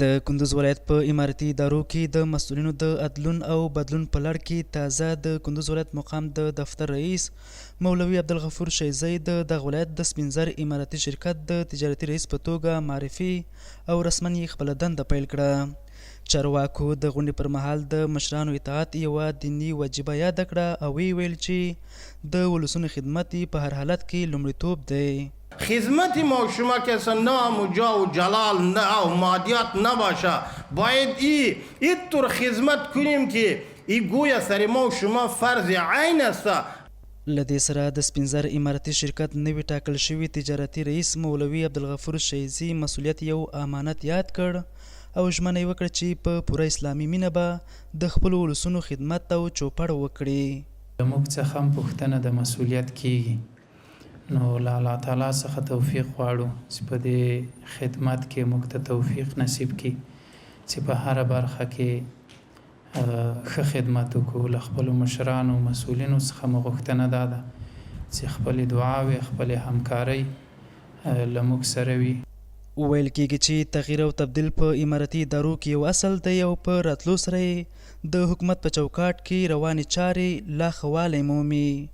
د کندوز ولایت په امارتي ادارو کې د مسؤلینو د عدلون او بدلون په لړ کې تازه د کندوز ولایت مقام د دفتر رئیس مولوي عبدالغفور شیزی د دغه ولایت د سپین زر امارتي شرکت د تجارتي رئیس په توګه معرفي او رسما یې خپله دنده پیل کړه. چارواکو د غونډې پر مهال د مشرانو اطاعت یوه دیني وجیبه یاده کړه او ویې ویل چې د ولسونو خدمت په هر حالت کې لومړیتوب دی. خدمت ما شما که اصلا نام و جا و جلال نه و مادیات نباشه، باید اینطور خدمت کنیم که این گویا سر ما و شما فرض عین است. له دې سره د سپین زر امارتي شرکت نوي ټاکل شوي تجارتي رئیس مولوي عبدالغفور شیزي مسؤلیت یو امانت یاد کړ او ژمنه یې وکړه چې په پوره اسلامي مینه به د خپلو ولسونو خدمت او چوپړ وکړي. موږ څخه هم پوښتنه د مسؤلیت کیږي، نو له الله تعالی څخه توفیق غواړو چې په دې خدمت کې موږ ته توفیق نصیب کړي چې په هره برخه کې ښه خدمت وکړو. له خپلو مشرانو مسؤلینو څخه مو غوښتنه دا ده چې خپلې دعاوې خپلې همکارۍ له موږ سره وي. ویل کېږي چې تغییر او تبدیل په امارتي ادارو کې یو اصل دی او په راتلو سره د حکومت په چوکاټ کې روانې چارې لا ښه والی مومي.